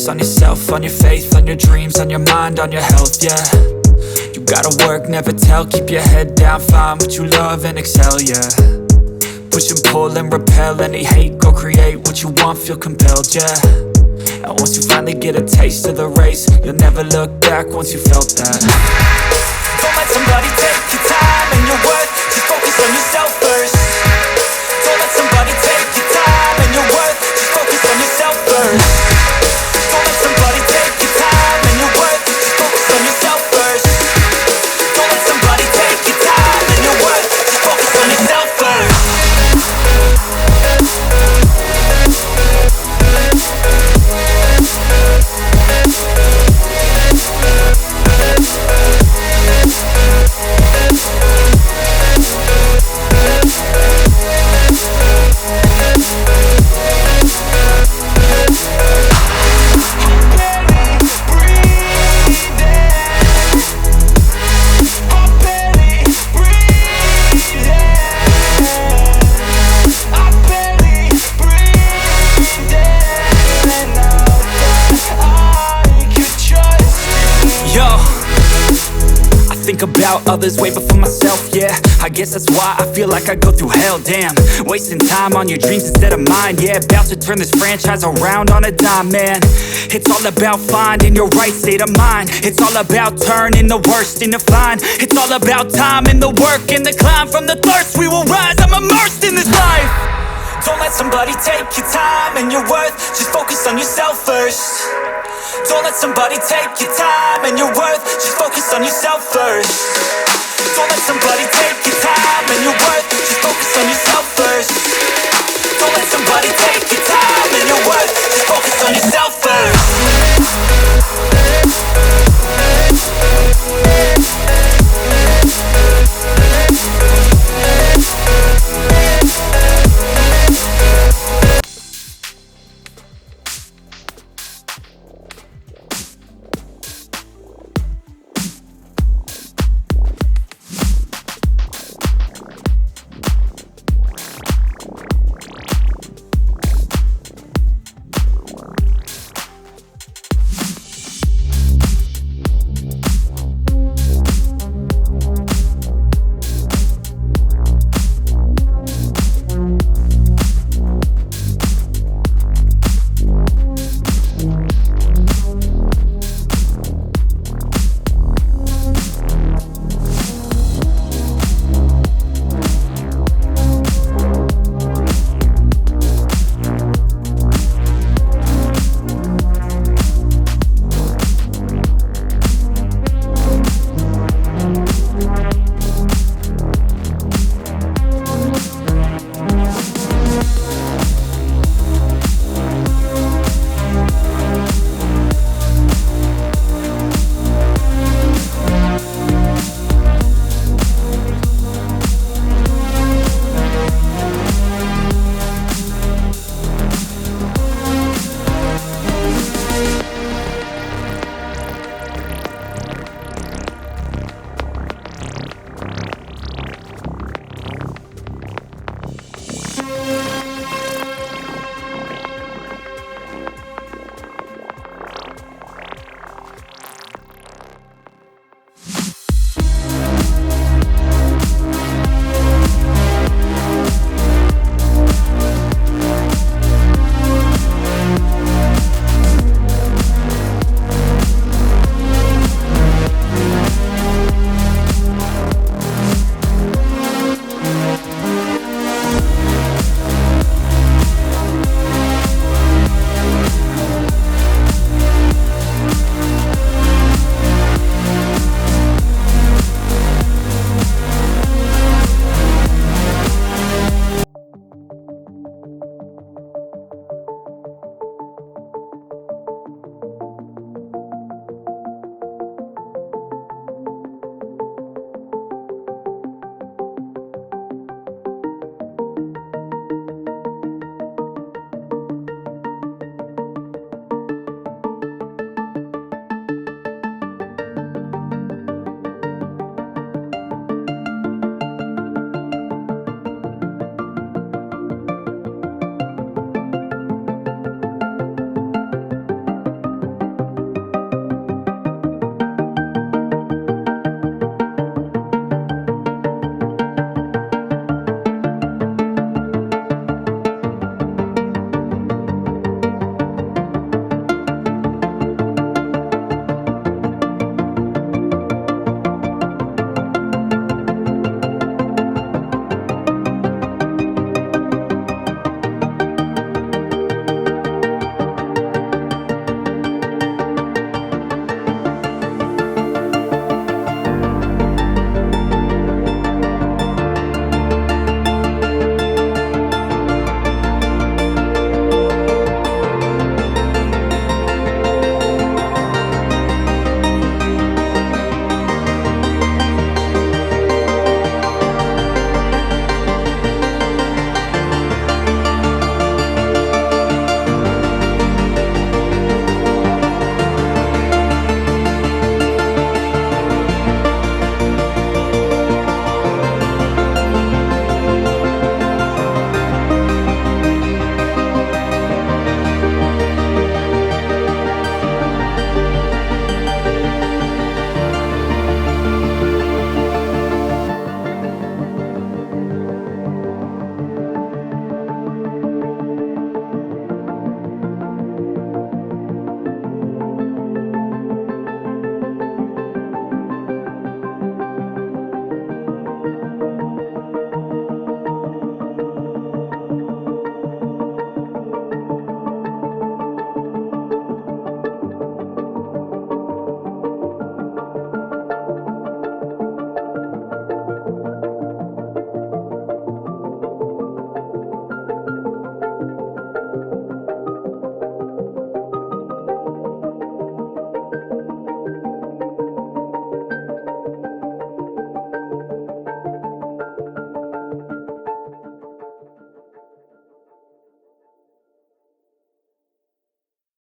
focus on yourself, on your faith, on your dreams, on your mind, on your health, yeah. You gotta work, never tell, keep your head down, find what you love and excel, yeah. Push and pull and repel any hate, go create what you want, feel compelled, yeah. And once you finally get a taste of the race, you'll never look back once you felt that. Don't let somebody take your time and your worth, just focus on yourself first. Don't let somebody take your time and your worth, just focus on yourself first. Don't let somebody take your time and your worth, just focus on yourself first. Don't let somebody take your time and your worth, just focus on yourself first. Think about others way before myself, yeah. I guess that's why I feel like I go through hell, damn. Wasting time on your dreams instead of mine, yeah. About to turn this franchise around on a dime, man. It's all about finding your right state of mind. It's all about turning the worst into fine. It's all about time and the work and the climb. From the thirst we will rise, I'm immersed in this life. Don't let somebody take your time and your worth, just focus on yourself first. Don't let somebody take your time and your worth, just focus on yourself first. Don't let somebody